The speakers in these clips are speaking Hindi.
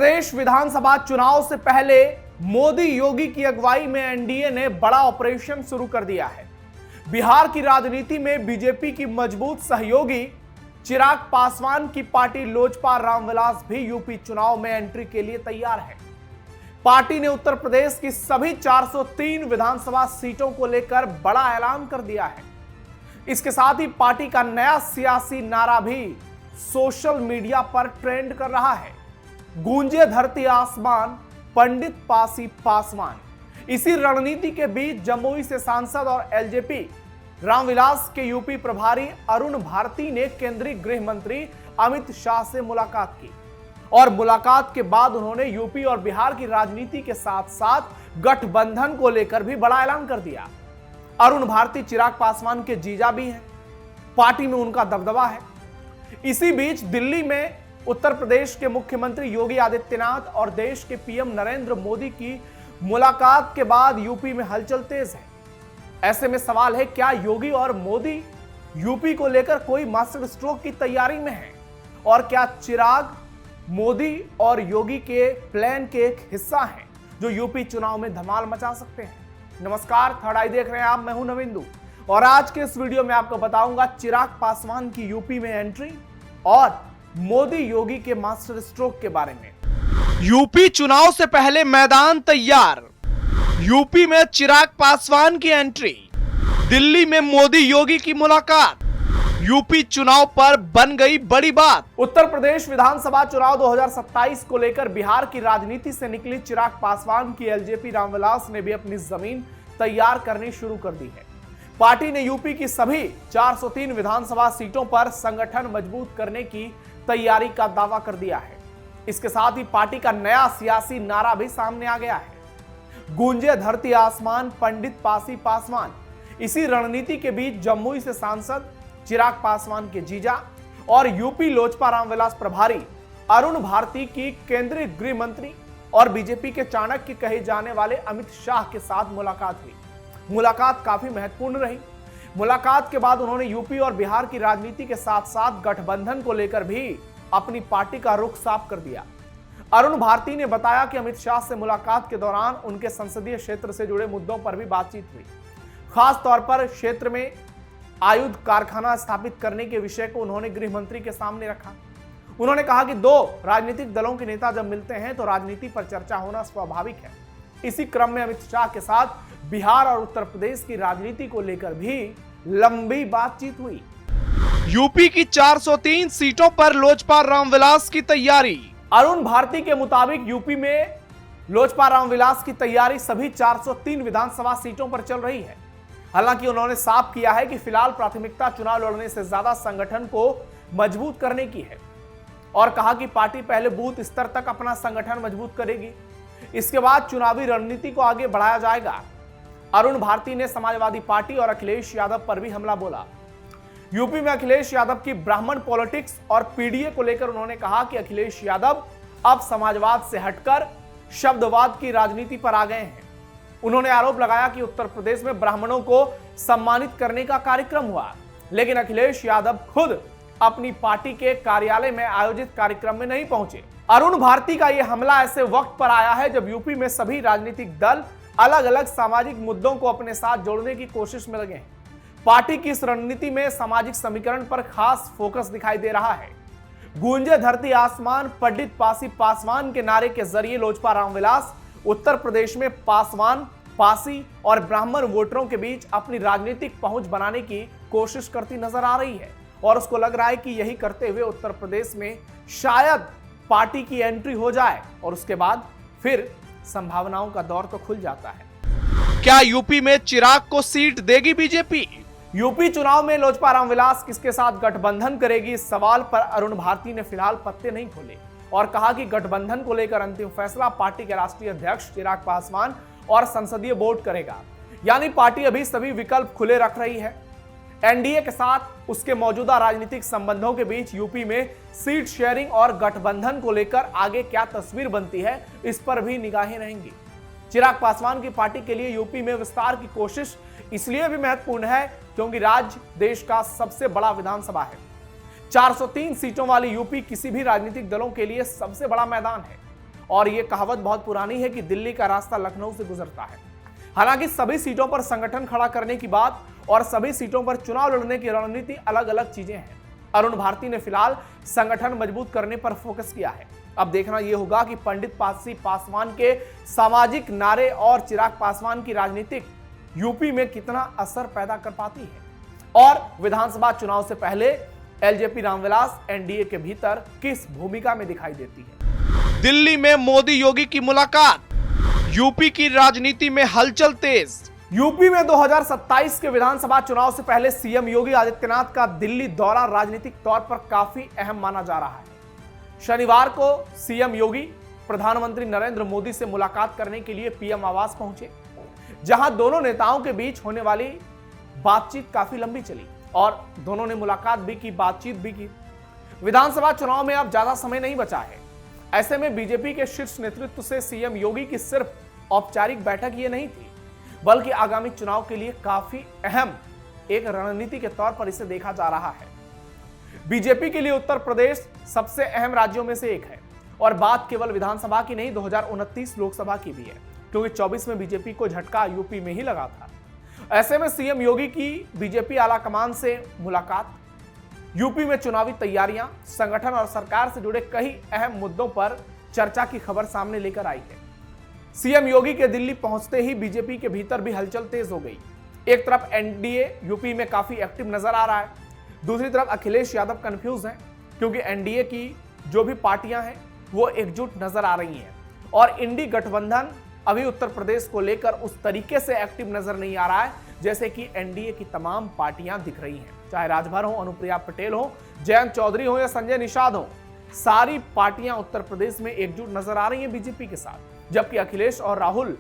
प्रदेश विधानसभा चुनाव से पहले मोदी योगी की अगुवाई में एनडीए ने बड़ा ऑपरेशन शुरू कर दिया है। बिहार की राजनीति में बीजेपी की मजबूत सहयोगी चिराग पासवान की पार्टी लोजपा रामविलास भी यूपी चुनाव में एंट्री के लिए तैयार है। पार्टी ने उत्तर प्रदेश की सभी 403 विधानसभा सीटों को लेकर बड़ा ऐलान कर दिया है। इसके साथ ही पार्टी का नया सियासी नारा भी सोशल मीडिया पर ट्रेंड कर रहा है, गूंजे धरती आसमान पंडित पासी पासवान। इसी रणनीति के बीच जमुई से सांसद और एलजेपी रामविलास के यूपी प्रभारी अरुण भारती ने केंद्रीय गृह मंत्री अमित शाह से मुलाकात की और मुलाकात के बाद उन्होंने यूपी और बिहार की राजनीति के साथ साथ गठबंधन को लेकर भी बड़ा ऐलान कर दिया। अरुण भारती चिराग पासवान के जीजा भी हैं, पार्टी में उनका दबदबा है। इसी बीच दिल्ली में उत्तर प्रदेश के मुख्यमंत्री योगी आदित्यनाथ और देश के पीएम नरेंद्र मोदी की मुलाकात के बाद यूपी में हलचल तेज है। ऐसे में सवाल है, क्या योगी और मोदी यूपी को लेकर कोई मास्टर स्ट्रोक की तैयारी में है और क्या चिराग मोदी और योगी के प्लान के एक हिस्सा हैं जो यूपी चुनाव में धमाल मचा सकते हैं। नमस्कार, थर्ड आई देख रहे हैं आप, मैं हूं नविंदु और आज के इस वीडियो में आपको बताऊंगा चिराग पासवान की यूपी में एंट्री और मोदी योगी के मास्टर स्ट्रोक के बारे में। यूपी चुनाव से पहले मैदान तैयार, यूपी में चिराग पासवान की एंट्री, दिल्ली में मोदी योगी की मुलाकात, यूपी चुनाव पर बन गई बड़ी बात। उत्तर प्रदेश विधानसभा चुनाव 2027 को लेकर बिहार की राजनीति से निकली चिराग पासवान की एलजेपी रामविलास ने भी अपनी जमीन तैयार करनी शुरू कर दी है। पार्टी ने यूपी की सभी 403 विधानसभा सीटों पर संगठन मजबूत करने की तैयारी का दावा कर दिया है। इसके साथ ही पार्टी का नया सियासी नारा भी सामने आ गया है, गूंजे धरती आसमान पंडित पासी पासवान। इसी रणनीति के बीच जमुई से सांसद चिराग पासवान के जीजा और यूपी लोजपा रामविलास प्रभारी अरुण भारती की केंद्रीय गृह मंत्री और बीजेपी के चाणक्य कहे जाने वाले अमित शाह के साथ मुलाकात हुई। मुलाकात काफी महत्वपूर्ण रही। मुलाकात के बाद उन्होंने यूपी और बिहार की राजनीति के साथ साथ गठबंधन को लेकर भी अपनी पार्टी का रुख साफ कर दिया। अरुण भारती ने बताया कि अमित शाह से मुलाकात के दौरान उनके संसदीय क्षेत्र से जुड़े मुद्दों पर भी बातचीत हुई। खास तौर पर क्षेत्र में आयुध कारखाना स्थापित करने के विषय को उन्होंने गृह मंत्री के सामने रखा। उन्होंने कहा कि दो राजनीतिक दलों के नेता जब मिलते हैं तो राजनीति पर चर्चा होना स्वाभाविक है। इसी क्रम में अमित शाह के साथ बिहार और उत्तर प्रदेश की राजनीति को लेकर भी लंबी बातचीत हुई। यूपी की 403 सीटों पर लोजपा रामविलास की तैयारी। अरुण भारती के मुताबिक यूपी में लोजपा रामविलास की तैयारी सभी 403 विधानसभा सीटों पर चल रही है। हालांकि उन्होंने साफ किया है कि फिलहाल प्राथमिकता चुनाव लड़ने से ज्यादा संगठन को मजबूत करने की है और कहा कि पार्टी पहले बूथ स्तर तक अपना संगठन मजबूत करेगी, इसके बाद चुनावी रणनीति को आगे बढ़ाया जाएगा। अरुण भारती ने समाजवादी पार्टी और अखिलेश यादव पर भी हमला बोला। यूपी में अखिलेश यादव की ब्राह्मण पॉलिटिक्स और पीडीए को लेकर उन्होंने कहा कि अखिलेश यादव अब समाजवाद से हटकर शब्दवाद की राजनीति पर आ गए हैं। उन्होंने आरोप लगाया कि उत्तर प्रदेश में ब्राह्मणों को सम्मानित करने का कार्यक्रम हुआ, लेकिन अखिलेश यादव खुद अपनी पार्टी के कार्यालय में आयोजित कार्यक्रम में नहीं पहुंचे। अरुण भारती का यह हमला ऐसे वक्त पर आया है जब यूपी में सभी राजनीतिक दल अलग अलग सामाजिक मुद्दों को अपने साथ जोड़ने की कोशिश में लगे हैं। पार्टी की इस रणनीति में सामाजिक समीकरण पर खास फोकस दिखाई दे रहा है। गूंजे धरती आसमान पंडित पासी पासवान के नारे के जरिए लोजपा रामविलास उत्तर प्रदेश में पासवान, पासी और ब्राह्मण वोटरों के बीच अपनी राजनीतिक पहुंच बनाने की कोशिश करती नजर आ रही है और उसको लग रहा है कि यही करते हुए उत्तर प्रदेश में शायद पार्टी की एंट्री हो जाए और उसके बाद फिर संभावनाओं का दौर तो खुल जाता है। क्या यूपी में चिराग को सीट देगी बीजेपी? यूपी चुनाव में लोजपा रामविलास किसके साथ गठबंधन करेगी, इस सवाल पर अरुण भारती ने फिलहाल पत्ते नहीं खोले और कहा कि गठबंधन को लेकर अंतिम फैसला पार्टी के राष्ट्रीय अध्यक्ष चिराग पासवान और संसदीय बोर्ड करेगा। यानी पार्टी अभी सभी विकल्प खुले रख रही है। एनडीए के साथ उसके मौजूदा राजनीतिक संबंधों के बीच यूपी में सीट शेयरिंग और गठबंधन को लेकर आगे क्या तस्वीर बनती है, इस पर भी निगाहें रहेंगी। चिराग पासवान की पार्टी के लिए यूपी में विस्तार की कोशिश इसलिए भी महत्वपूर्ण है क्योंकि राज्य देश का सबसे बड़ा विधानसभा है। 403 सीटों वाली यूपी किसी भी राजनीतिक दलों के लिए सबसे बड़ा मैदान है। और यह कहावत बहुत पुरानी है कि दिल्ली का रास्ता लखनऊ से गुजरता है। हालांकि सभी सीटों पर संगठन खड़ा करने की बात और सभी सीटों पर चुनाव लड़ने की रणनीति अलग अलग चीजें हैं। अरुण भारती ने फिलहाल संगठन मजबूत करने पर फोकस किया है। अब देखना यह होगा कि पंडित पासी पासवान के सामाजिक नारे और चिराग पासवान की राजनीतिक यूपी में कितना असर पैदा कर पाती है और विधानसभा चुनाव से पहले एलजेपी रामविलास एनडीए के भीतर किस भूमिका में दिखाई देती है। दिल्ली में मोदी योगी की मुलाकात, यूपी की राजनीति में हलचल तेज। यूपी में 2027 के विधानसभा चुनाव से पहले सीएम योगी आदित्यनाथ का दिल्ली दौरा राजनीतिक तौर पर काफी अहम माना जा रहा है। शनिवार को सीएम योगी प्रधानमंत्री नरेंद्र मोदी से मुलाकात करने के लिए पीएम आवास पहुंचे, जहां दोनों नेताओं के बीच होने वाली बातचीत काफी लंबी चली और दोनों ने मुलाकात भी की, बातचीत भी की। विधानसभा चुनाव में अब ज्यादा समय नहीं बचा है। ऐसे में बीजेपी के शीर्ष नेतृत्व से सीएम योगी की सिर्फ औपचारिक बैठक ये नहीं थी, बल्कि आगामी चुनाव के लिए काफी अहम एक रणनीति के तौर पर इसे देखा जा रहा है। बीजेपी के लिए उत्तर प्रदेश सबसे अहम राज्यों में से एक है और बात केवल विधानसभा की नहीं 2029 लोकसभा की भी है, क्योंकि 24 में बीजेपी को झटका यूपी में ही लगा था। ऐसे में सीएम योगी की बीजेपी आलाकमान से मुलाकात यूपी में चुनावी तैयारियां, संगठन और सरकार से जुड़े कई अहम मुद्दों पर चर्चा की खबर सामने लेकर आई है। सीएम योगी के दिल्ली पहुंचते ही बीजेपी के भीतर भी हलचल तेज हो गई। एक तरफ एनडीए यूपी में काफी एक्टिव नजर आ रहा है, दूसरी तरफ अखिलेश यादव कंफ्यूज हैं, क्योंकि एनडीए की जो भी पार्टियां हैं वो एकजुट नजर आ रही हैं और इंडी गठबंधन अभी उत्तर प्रदेश को लेकर उस तरीके से एक्टिव नजर नहीं आ रहा है जैसे कि एनडीए की तमाम पार्टियां दिख रही हैं। चाहे राजभर हो, अनुप्रिया पटेल हो, जयंत चौधरी हो या संजय निषाद हो, सारी पार्टियां उत्तर प्रदेश में एकजुट नजर आ रही हैं बीजेपी के साथ। जबकि अखिलेश और राहुल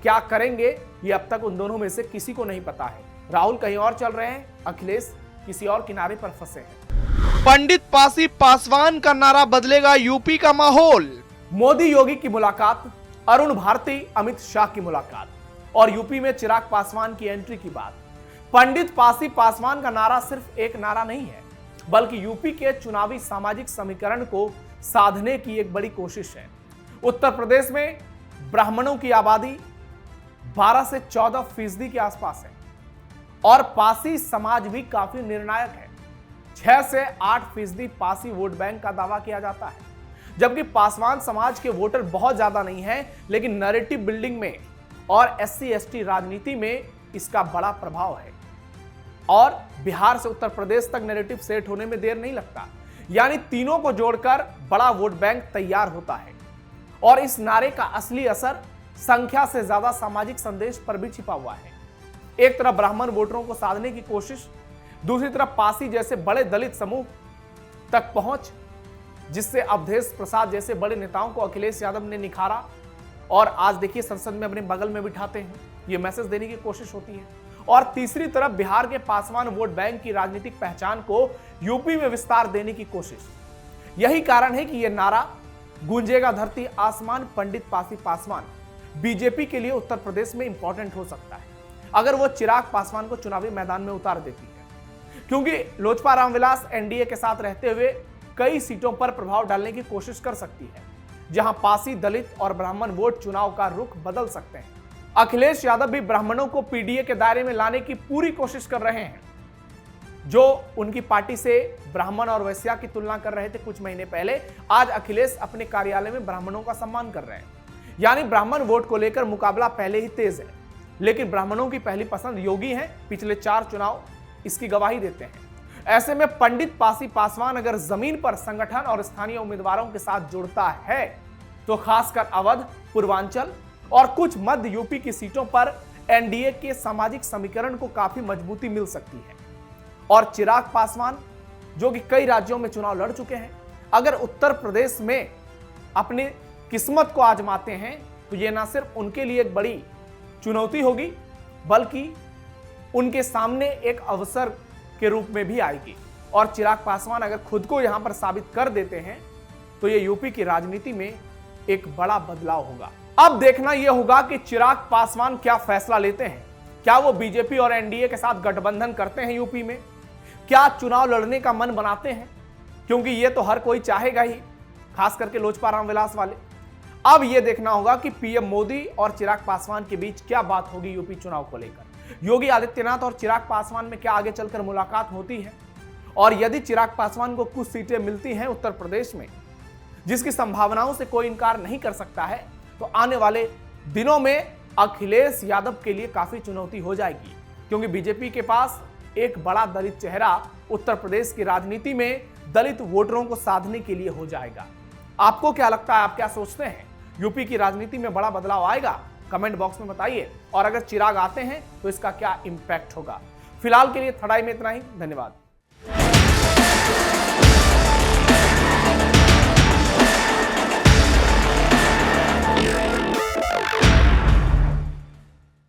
क्या करेंगे ये अब तक उन दोनों में से किसी को नहीं पता है। राहुल कहीं और चल रहे हैं, अखिलेश किसी और किनारे पर फंसे हैं। पंडित पासी पासवान का नारा बदलेगा यूपी का माहौल। मोदी योगी की मुलाकात, अरुण भारती अमित शाह की मुलाकात और यूपी में चिराग पासवान की एंट्री की बात। पंडित पासी पासवान का नारा सिर्फ एक नारा नहीं है, बल्कि यूपी के चुनावी सामाजिक समीकरण को साधने की एक बड़ी कोशिश है। उत्तर प्रदेश में ब्राह्मणों की आबादी 12 से 14% के आसपास है और पासी समाज भी काफी निर्णायक है। 6 से 8% पासी वोट बैंक का दावा किया जाता है, जबकि पासवान समाज के वोटर बहुत ज्यादा नहीं है, लेकिन नैरेटिव बिल्डिंग में और SC/ST राजनीति में इसका बड़ा प्रभाव है और बिहार से उत्तर प्रदेश तक नैरेटिव सेट होने में देर नहीं लगता। यानी तीनों को जोड़कर बड़ा वोट बैंक तैयार होता है और इस नारे का असली असर संख्या से ज्यादा सामाजिक संदेश पर भी छिपा हुआ है। एक तरफ ब्राह्मण वोटरों को साधने की कोशिश, दूसरी तरफ पासी जैसे बड़े दलित समूह तक पहुंच, जिससे अवधेश प्रसाद जैसे बड़े नेताओं को अखिलेश यादव ने निखारा और आज देखिए संसद में अपने बगल में बिठाते हैं। ये मैसेज देने की कोशिश होती है। और तीसरी तरफ बिहार के पासवान वोट बैंक की राजनीतिक पहचान को यूपी में विस्तार देने की कोशिश। यही कारण है कि यह नारा गूंजेगा धरती आसमान पंडित पासी पासवान बीजेपी के लिए उत्तर प्रदेश में इंपॉर्टेंट हो सकता है अगर वो चिराग पासवान को चुनावी मैदान में उतार देती है, क्योंकि लोजपा रामविलास एनडीए के साथ रहते हुए कई सीटों पर प्रभाव डालने की कोशिश कर सकती है, जहां पासी, दलित और ब्राह्मण वोट चुनाव का रुख बदल सकते हैं। अखिलेश यादव भी ब्राह्मणों को पीडीए के दायरे में लाने की पूरी कोशिश कर रहे हैं, जो उनकी पार्टी से ब्राह्मण और वैश्या की तुलना कर रहे थे कुछ महीने पहले। आज अखिलेश अपने कार्यालय में ब्राह्मणों का सम्मान कर रहे हैं। यानी ब्राह्मण वोट को लेकर मुकाबला पहले ही तेज है, लेकिन ब्राह्मणों की पहली पसंद योगी हैं। पिछले 4 चुनाव इसकी गवाही देते हैं। ऐसे में पंडित पासी पासवान अगर जमीन पर संगठन और स्थानीय उम्मीदवारों के साथ जुड़ता है तो खासकर अवध, पूर्वांचल और कुछ मध्य यूपी की सीटों पर एनडीए के सामाजिक समीकरण को काफी मजबूती मिल सकती है। और चिराग पासवान जो कि कई राज्यों में चुनाव लड़ चुके हैं, अगर उत्तर प्रदेश में अपनी किस्मत को आजमाते हैं तो यह ना सिर्फ उनके लिए एक बड़ी चुनौती होगी, बल्कि उनके सामने एक अवसर के रूप में भी आएगी। और चिराग पासवान अगर खुद को यहां पर साबित कर देते हैं तो यह यूपी की राजनीति में एक बड़ा बदलाव होगा। अब देखना यह होगा कि चिराग पासवान क्या फैसला लेते हैं। क्या वो बीजेपी और एनडीए के साथ गठबंधन करते हैं यूपी में? क्या चुनाव लड़ने का मन बनाते हैं? क्योंकि ये तो हर कोई चाहेगा ही, खास करके लोजपा रामविलास वाले। अब यह देखना होगा कि पीएम मोदी और चिराग पासवान के बीच क्या बात होगी यूपी चुनाव को लेकर। योगी आदित्यनाथ और चिराग पासवान में क्या आगे चलकर मुलाकात होती है, और यदि चिराग पासवान को कुछ सीटें मिलती हैं उत्तर प्रदेश में, जिसकी संभावनाओं से कोई इनकार नहीं कर सकता है, तो आने वाले दिनों में अखिलेश यादव के लिए काफी चुनौती हो जाएगी, क्योंकि बीजेपी के पास एक बड़ा दलित चेहरा उत्तर प्रदेश की राजनीति में दलित वोटरों को साधने के लिए हो जाएगा। आपको क्या लगता है, आप क्या सोचते हैं? यूपी की राजनीति में बड़ा बदलाव आएगा? कमेंट बॉक्स में बताइए। और अगर चिराग आते हैं तो इसका क्या इंपैक्ट होगा? फिलहाल के लिए थड़ाई में इतना ही। धन्यवाद।